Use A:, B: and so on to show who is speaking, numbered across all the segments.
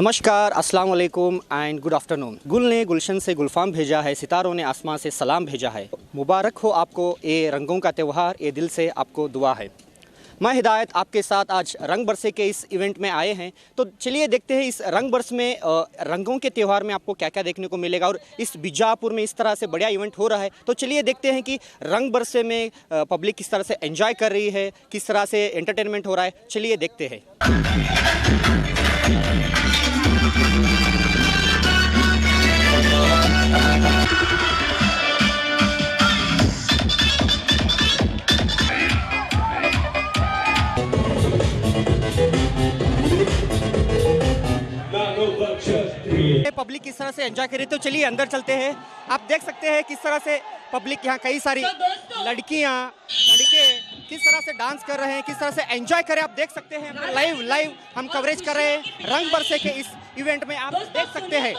A: नमस्कार, अस्सलाम वालेकुम एंड गुड आफ्टरनून। गुल ने गुलशन से गुलफाम भेजा है, सितारों ने आसमां से सलाम भेजा है। मुबारक हो आपको ये रंगों का त्यौहार, ये दिल से आपको दुआ है। मैं हिदायत आपके साथ आज रंग बरसे के इस इवेंट में आए हैं, तो चलिए देखते हैं इस रंग बरस में रंगों के त्यौहार में आपको क्या क्या देखने को मिलेगा। और इस बीजापुर में इस तरह से बढ़िया इवेंट हो रहा है, तो चलिए देखते हैं कि रंग बरसे में पब्लिक किस तरह से एंजॉय कर रही है, किस तरह से एंटरटेनमेंट हो रहा है। चलिए देखते हैं। पब्लिक किस तरह से एंजॉय करे, तो चलिए अंदर चलते हैं। आप देख सकते हैं किस तरह से पब्लिक, यहाँ कई सारी लड़कियाँ लड़के किस तरह से डांस कर रहे हैं, किस तरह से एंजॉय करें आप देख सकते हैं। लाइव हम कवरेज कर रहे हैं रंग बरसे के इस इवेंट में, आप देख सकते हैं।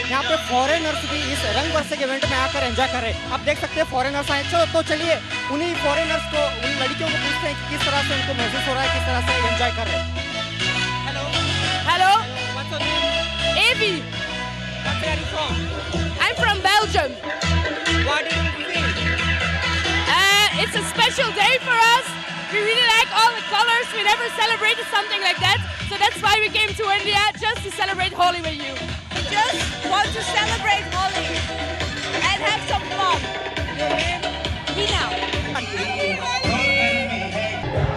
A: यहाँ पे फॉरेनर्स भी इस रंग बरसे के इवेंट में आकर एंजॉय कर रहे हैं। आप देख सकते हैं फॉरेनर्स आए, तो चलिए उन्हीं फॉरेनर्स को, उन लड़कियों को पूछते हैं कि किस तरह से उनको महसूस हो रहा है, किस तरह से एंजॉय कर रहे हैं। Hello
B: Hello,
A: what's your name?
B: Evie.
A: Where are you from?
B: I'm from Belgium.
A: What do you feel?
B: It's a special day for us. We really like all the colors. We never celebrated something like that, so that's why we came to India just to celebrate Holi with you.
C: We just want to celebrate Holi and have some fun.
A: Your name?
C: Hina.
A: Happy
C: Holi!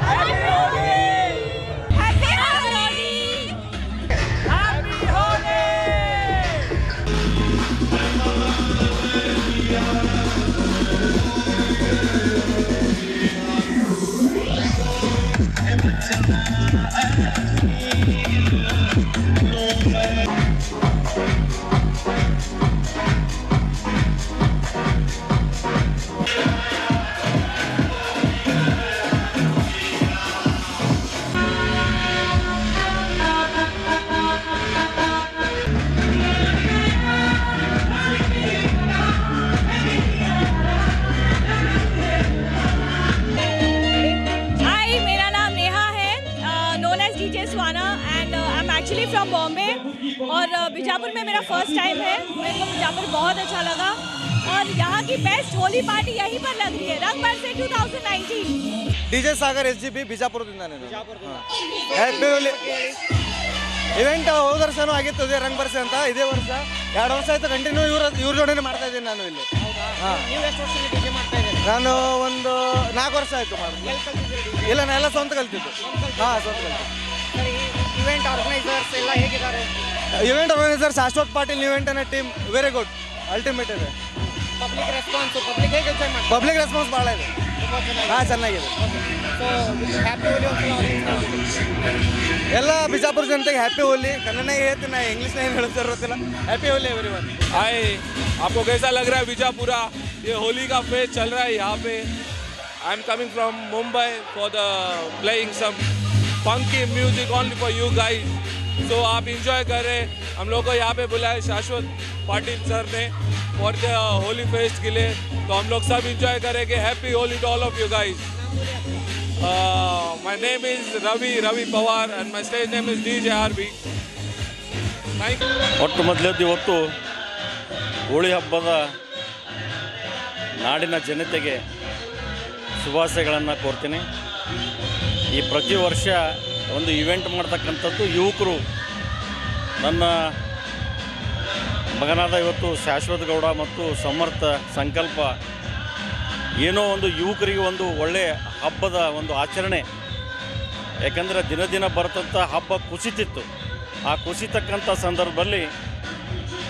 C: Happy Holi! Happy Holi!
A: Happy Holi!
C: From Bombay और बीजापुर में मेरा first time है। मेरे को बीजापुर बहुत अच्छा लगा और यहाँ की बेस्ट होली पार्टी यहीं पर लग रही है, रंग बरसे 2019।
D: DJ सागर SGP Bijapur happy Holi. Event ಹೋದ ವರ್ಷನೂ ಆಗಿತ್ತು ಇದೇ ರಂಗ್ ಬರ್ಸೆ ಅಂತ. ಇದೇ ವರ್ಷ 2 ವರ್ಷ ಆಯ್ತು ಕಂಟಿನ್ಯೂ ಇವ್ರ ಜೋಡಿನೇ ಮಾಡ್ತಾ ಇದ್ದೀನಿ ನಾನು ಇಲ್ಲಿ. ಹಾಂ,
A: ನೀವು ಎಷ್ಟು ವರ್ಷದಿಂದ ಡಿಜೆ ಮಾಡ್ತಾ ಇದ್ದೀರಿ?
D: ನಾನು ಒಂದು 4 ವರ್ಷ ಆಯಿತು ಮಾಡೋದು.
A: ಎಲ್ಲಿ ಕಲ್ತಿದ್ದೀರಿ?
D: ಇಲ್ಲ, ನಾನು ಎಲ್ಲ ಸ್ವಂತ ಕಲ್ತಿದ್ದು. ಹಾಂ, ಸ್ವಂತ ಕಲ್ತಿದ್ದು.
A: ಸರಿ, ಇವೆಂಟ್ ಆರ್ಗನೈಸರ್ಸ್ ಎಲ್ಲ ಹೇಗಿದ್ದಾರೆ?
D: ಇವೆಂಟ್ ಆರ್ಗನೈಸರ್ ಶಾಶ್ವತ್ ಪಾಟೀಲ್ ಇವೆಂಟ್ ಅನ್ನೋ ಟೀಮ್ ವೆರಿ ಗುಡ್, ಅಲ್ಟಿಮೇಟ್ ಇದೆ.
A: ಪಬ್ಲಿಕ್ ರೆಸ್ಪಾನ್ಸ್, ಪಬ್ಲಿಕ್ ಹೇಗೆ ಎಂಜಾಯ್ ಮಾಡ್ತಾರೆ?
D: ಪಬ್ಲಿಕ್ ರೆಸ್ಪಾನ್ಸ್ ಭಾಳ ಇದೆ. ಹಾಂ, ಚೆನ್ನಾಗಿದೆ.
A: ಸೊ ಹ್ಯಾಪಿ ಹೋಲಿ
D: ಎಲ್ಲ ಬಿಜಾಪುರ ಜನತೆಗೆ ಹ್ಯಾಪಿ ಹೋಲಿ. ಕನ್ನಡ ಹೇಳ್ತೀನಿ, ನಾ ಇಂಗ್ಲೀಷ್ನ ಏನು ಹೇಳ್ತಾರೆ ಗೊತ್ತಿಲ್ಲ. ಹ್ಯಾಪಿ ಹೋಲಿ ಎವ್ರಿವನ್.
E: हाय, आपको कैसा लग रहा है बीजापुरा? ये होली का फेस चल रहा है यहाँ पे. I am coming from Mumbai for the playing some funky music only for you guys. So आप इंजॉय कर रहे हैं. हम लोग को यहाँ पे बुलाया शाश्वत पाटिल सर ने फॉर द होली फेस्ट के लिए. तो हम लोग सब इंजॉय करेंगे. Happy Holi to all of you guys. My name is Ravi Pawar and my stage name is DJ RB. Thank you.
F: ಒಟ್ಟು ಮೊದಲೇದು ಇವತ್ತು ಹೋಳಿ ಹಬ್ಬದ ನಾಡಿನ ಜನತೆಗೆ ಶುಭಾಶಯಗಳನ್ನು ಕೋರ್ತೀನಿ. ಈ ಪ್ರತಿ ವರ್ಷ ಒಂದು ಇವೆಂಟ್ ಮಾಡ್ತಕ್ಕಂಥದ್ದು ಯುವಕರು. ನನ್ನ ಮಗನಾದ ಇವತ್ತು ಶಾಶ್ವತ ಗೌಡ ಮತ್ತು ಸಮರ್ಥ ಸಂಕಲ್ಪ ಏನೋ ಒಂದು ಯುವಕರಿಗೆ ಒಂದು ಒಳ್ಳೆಯ ಹಬ್ಬದ ಒಂದು ಆಚರಣೆ. ಯಾಕಂದರೆ ದಿನ ದಿನ ಬರ್ತಂಥ ಹಬ್ಬ ಕುಸಿತಿತ್ತು. ಆ ಕುಸಿತಕ್ಕಂಥ ಸಂದರ್ಭದಲ್ಲಿ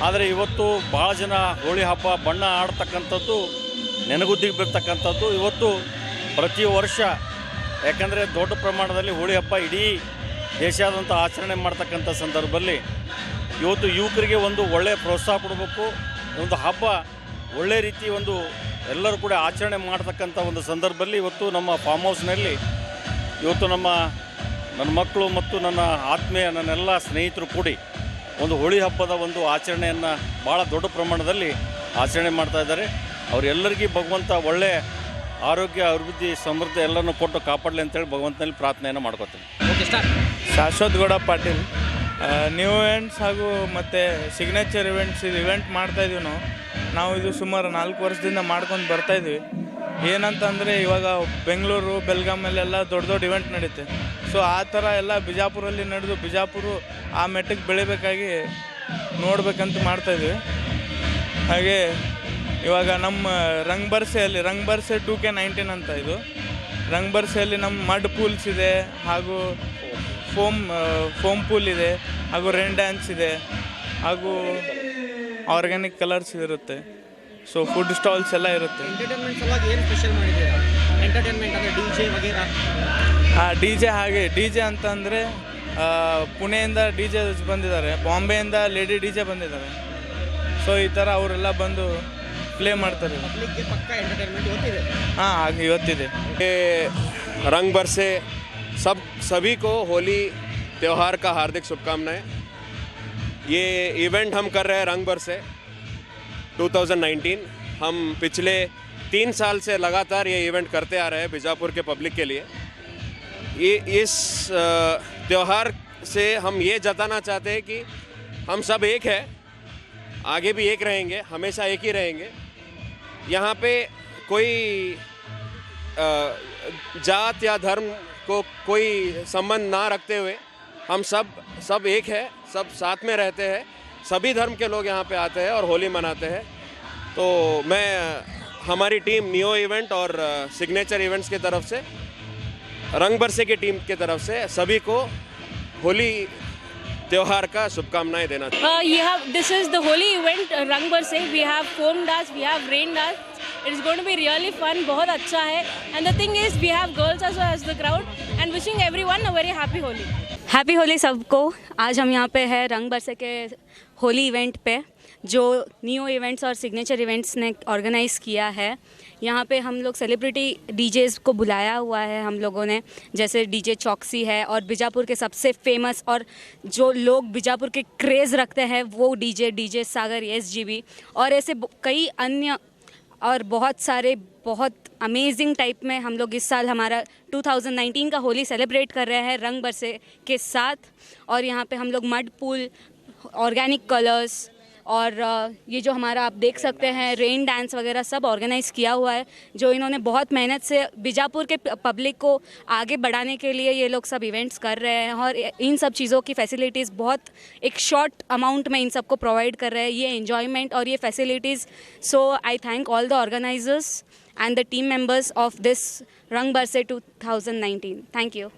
F: ಆದರೆ ಇವತ್ತು ಭಾಳ ಜನ ಹೋಳಿ ಹಬ್ಬ ಬಣ್ಣ ಆಡ್ತಕ್ಕಂಥದ್ದು ನೆನಗುದ್ದಿಗೆ ಬರ್ತಕ್ಕಂಥದ್ದು ಇವತ್ತು ಪ್ರತಿ ವರ್ಷ. ಯಾಕಂದರೆ ದೊಡ್ಡ ಪ್ರಮಾಣದಲ್ಲಿ ಹೋಳಿ ಹಬ್ಬ ಇಡೀ ದೇಶಾದ್ಯಂತ ಆಚರಣೆ ಮಾಡ್ತಕ್ಕಂಥ ಸಂದರ್ಭದಲ್ಲಿ ಇವತ್ತು ಯುವಕರಿಗೆ ಒಂದು ಒಳ್ಳೆಯ ಪ್ರೋತ್ಸಾಹ ಕೊಡಬೇಕು. ಒಂದು ಹಬ್ಬ ಒಳ್ಳೆ ರೀತಿ ಒಂದು ಎಲ್ಲರೂ ಕೂಡ ಆಚರಣೆ ಮಾಡ್ತಕ್ಕಂಥ ಒಂದು ಸಂದರ್ಭದಲ್ಲಿ ಇವತ್ತು ನಮ್ಮ ಫಾರ್ಮ್ ಹೌಸ್ನಲ್ಲಿ ಇವತ್ತು ನನ್ನ ಮಕ್ಕಳು ಮತ್ತು ನನ್ನ ಆತ್ಮೀಯ ನನ್ನೆಲ್ಲ ಸ್ನೇಹಿತರು ಕೂಡಿ ಒಂದು ಹೋಳಿ ಹಬ್ಬದ ಒಂದು ಆಚರಣೆಯನ್ನು ಭಾಳ ದೊಡ್ಡ ಪ್ರಮಾಣದಲ್ಲಿ ಆಚರಣೆ ಮಾಡ್ತಾ ಇದ್ದಾರೆ. ಅವರೆಲ್ಲರಿಗೂ ಭಗವಂತ ಒಳ್ಳೆಯ ಆರೋಗ್ಯ, ಅಭಿವೃದ್ಧಿ, ಸಮೃದ್ಧಿ ಎಲ್ಲನೂ ಕೊಟ್ಟು ಕಾಪಾಡಲಿ ಅಂತೇಳಿ ಭಗವಂತನಲ್ಲಿ ಪ್ರಾರ್ಥನೆಯನ್ನು ಮಾಡ್ಕೋತೀನಿ.
G: ಶಾಶ್ವತ್ ಗೌಡ ಪಾಟೀಲ್. ನ್ಯೂ ಇವೆಂಟ್ಸ್ ಹಾಗೂ ಮತ್ತು ಸಿಗ್ನೇಚರ್ ಇವೆಂಟ್ಸ್ ಇದು ಇವೆಂಟ್ ಮಾಡ್ತಾಯಿದ್ದೀವಿ ನಾವು ಇದು ಸುಮಾರು 4 ವರ್ಷದಿಂದ ಮಾಡ್ಕೊಂಡು ಬರ್ತಾಯಿದ್ವಿ. ಏನಂತಂದರೆ ಇವಾಗ ಬೆಂಗಳೂರು, ಬೆಲ್ಗಾಮಲ್ಲೆಲ್ಲ ದೊಡ್ಡ ಇವೆಂಟ್ ನಡೀತೆ. ಸೊ ಆ ಥರ ಎಲ್ಲ ಬಿಜಾಪುರಲ್ಲಿ ನಡೆದು ಬಿಜಾಪುರ ಆ ಮೆಟ್ಟಿಗೆ ಬೆಳಿಬೇಕಾಗಿ ನೋಡ್ಬೇಕಂತ ಮಾಡ್ತಾಯಿದ್ವಿ. ಹಾಗೆ ಇವಾಗ ನಮ್ಮ ರಂಗ್ ಬರ್ಸೆ 2K19 ಅಂತ ಇದು ರಂಗ್ ಬರ್ಸೆಯಲ್ಲಿ ನಮ್ಮ ಮಡ್ ಪೂಲ್ಸ್ ಇದೆ, ಹಾಗೂ ಫೋಮ್ ಪೂಲ್ ಇದೆ, ಹಾಗೂ ರೇನ್ ಡ್ಯಾನ್ಸ್ ಇದೆ, ಹಾಗೂ ಆರ್ಗ್ಯಾನಿಕ್ ಕಲರ್ಸ್ ಇರುತ್ತೆ. ಸೊ ಫುಡ್ ಸ್ಟಾಲ್ಸ್ ಎಲ್ಲ ಇರುತ್ತೆ.
A: ಎಂಟರ್ಟೈನ್ಮೆಂಟ್ ಸಲುವಾಗಿ ಏನು ಸ್ಪೆಷಲ್ ಮಾಡಿದ್ದೀರಾ? ಎಂಟರ್ಟೈನ್ಮೆಂಟ್ ಅಂದರೆ ಡಿಜೆ ವಗೇರಾ?
G: ಡಿಜೆ ಅಂತಂದರೆ ಪುಣೆಯಿಂದ ಡಿಜೆ ಬಂದಿದ್ದಾರೆ, ಬಾಂಬೆಯಿಂದ ಲೇಡಿ ಡಿಜೆ ಬಂದಿದ್ದಾರೆ. ಸೊ ಈ ಥರ ಅವರೆಲ್ಲ ಬಂದು ಪ್ಲೇ ಮಾಡ್ತಾರೆ.
A: ಪಬ್ಲಿಕ್ಗೆ ಪಕ್ಕ ಎಂಟರ್ಟೈನ್ಮೆಂಟ್ ಇವತ್ತಿದೆ.
G: ಹಾಂ, ಹಾಗೆ ಇವತ್ತಿದೆ.
E: रंग बरसे सभी को होली त्यौहार का हार्दिक शुभकामनाएं. ये इवेंट हम कर रहे हैं रंग बरसे 2019. हम पिछले 3 साल से लगातार ये इवेंट करते आ रहे हैं बीजापुर के पब्लिक के लिए. ये इस त्यौहार से हम ये जताना चाहते हैं कि हम सब एक है, आगे भी एक रहेंगे, हमेशा एक ही रहेंगे. यहाँ पे कोई जात या धर्म को कोई संबंध ना रखते हुए हम सब एक है, सब साथ में रहते हैं. सभी धर्म के लोग यहाँ पे आते हैं और होली मनाते हैं. तो मैं हमारी टीम नियो इवेंट और सिग्नेचर इवेंट्स की तरफ से, रंग बरसे की टीम की तरफ से सभी को होली त्योहार का शुभकामनाएं देना चाहिए.
B: This is the holy event Rang Barse. We have foam dance, we have rain dance. It is going to be really fun. बहुत अच्छा है. And the thing is, we have girls also as the crowd. And wishing everyone a very happy Holi.
H: Happy Holi सबको. आज हम यहाँ पे हैं रंग बरसे के होली इवेंट पे, जो नियो इवेंट्स और सिग्नेचर इवेंट्स ने ऑर्गेनाइज़ किया है. यहाँ पे हम लोग सेलिब्रिटी डीजेस को बुलाया हुआ है हम लोगों ने, जैसे डीजे चौकसी है, और बीजापुर के सबसे फेमस और जो लोग बीजापुर के क्रेज़ रखते हैं वो डीजे सागर SGB, और ऐसे कई अन्य और बहुत सारे बहुत अमेजिंग टाइप में हम लोग इस साल हमारा 2019 का होली सेलिब्रेट कर रहे हैं रंग बरसे के साथ. और यहाँ पे हम लोग मड पूल, ऑर्गेनिक कलर्स और ये जो हमारा आप देख सकते हैं रेन डांस वगैरह सब ऑर्गेनाइज़ किया हुआ है, जो इन्होंने बहुत मेहनत से बीजापुर के पब्लिक को आगे बढ़ाने के लिए ये लोग सब इवेंट्स कर रहे हैं और इन सब चीज़ों की फैसिलिटीज़ बहुत एक शॉर्ट अमाउंट में इन सबको प्रोवाइड कर रहे हैं, ये एन्जॉयमेंट और ये facilities. So I thank all the organisers and the team members of this Rang Barse 2019. Thank you.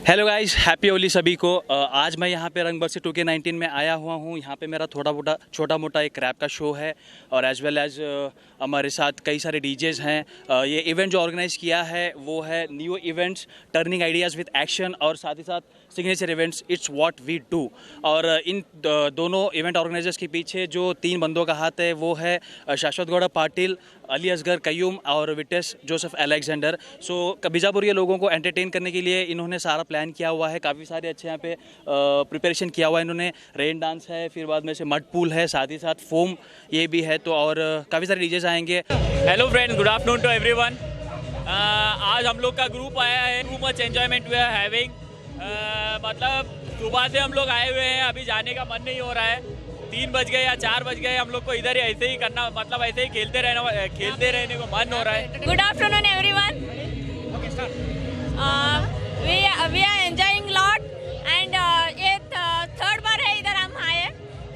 I: Hello guys, happy Holi सभी को। आज मैं यहाँ पे रंग बरसे 2K19 में आया हुआ हूँ। यहाँ पे मेरा छोटा मोटा एक रैप का शो है और एज वेल एज हमारे साथ कई सारे डीजेज हैं। ये इवेंट जो ऑर्गेनाइज़ किया है वो है new events turning ideas with action और साथ ही साथ signature events it's what we do. और इन दोनों इवेंट ऑर्गेनाइजर्स के पीछे जो 3 बंदों का हाथ है वो है शाश्वत गौड़ा पाटिल, अली असगर कयूम और विटेस जोसेफ अलेक्जेंडर। सो बीजापुर के लोगों को एंटरटेन करने के लिए इन्होंने सारा प्लान किया हुआ है। काफ़ी सारे अच्छे यहाँ पे प्रिपरेशन किया हुआ है इन्होंने। रेन डांस है, फिर बाद में से मड पूल है, साथ ही साथ फोम ये भी है, तो और काफ़ी सारे डीजेज आएंगे।
J: Hello friends, good afternoon to everyone. आज हम लोग का ग्रुप आया है। Too much enjoyment we are having. मतलब सुबह से हम लोग आए हुए हैं, अभी जाने का मन नहीं हो रहा है। 3 बज गए या 4 बज गए, हम लोग को इधर ही ऐसे ही करना, मतलब ऐसे ही खेलते रहने को मन हो रहा है।
C: Good afternoon everyone. We are enjoying lot and ये थर्ड बार है इधर हम आए,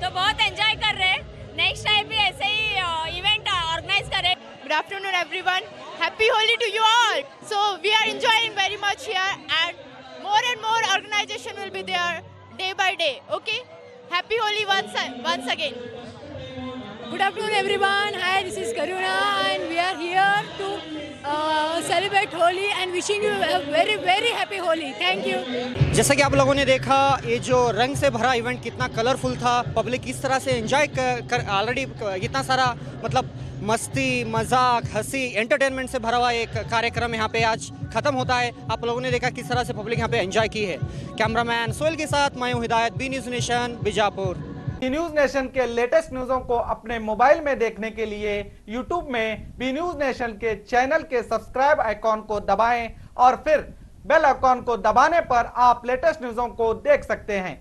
C: तो बहुत एंजॉय कर रहे हैं। नेक्स्ट टाइम भी ऐसे ही इवेंट ऑर्गेनाइज करें। Good afternoon everyone, happy Holi to you all. So we are enjoying very much here and more organization will be there day by day. Okay, happy Holi once again.
K: Good afternoon everyone. Hi, this is Karuna and we are here to celebrate Holi and wishing you a very very happy Holi. Thank you.
A: जैसा कि आप लोगों ने देखा, ये जो रंग से भरा इवेंट कितना कलरफुल था, पब्लिक किस तरह से एंजॉय कर ऑलरेडी इतना सारा मतलब मस्ती, मजाक, हंसी, एंटरटेनमेंट से भरा हुआ एक कार्यक्रम यहाँ पे आज खत्म होता है। आप लोगों ने देखा किस तरह से पब्लिक यहाँ पे एंजॉय की है। कैमरामैन सोहेल के साथ मैं हूँ Hidayat, B news nation, Bijapur.
L: B news nation के लेटेस्ट न्यूज़ों को अपने मोबाइल में देखने के लिए यूट्यूब में बी न्यूज़ नेशन के चैनल के सब्सक्राइब आइकॉन को दबाएं और फिर बेल आइकॉन को दबाने पर आप लेटेस्ट न्यूज़ों को देख सकते हैं।